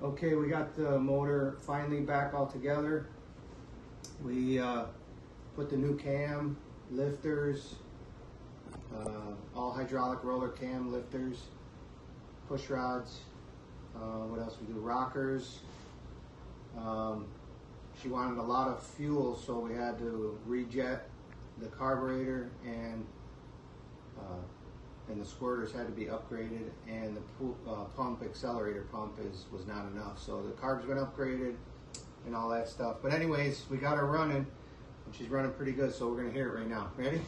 Okay, we got the motor finally back all together. We put the new cam, lifters, all hydraulic roller cam lifters, push rods, what else we do, rockers. She wanted a lot of fuel, so we had to rejet the carburetor, and the squirters had to be upgraded, and the accelerator pump was not enough. So the carb's been upgraded and all that stuff. But anyways, we got her running, and she's running pretty good, so we're gonna hear it right now. Ready?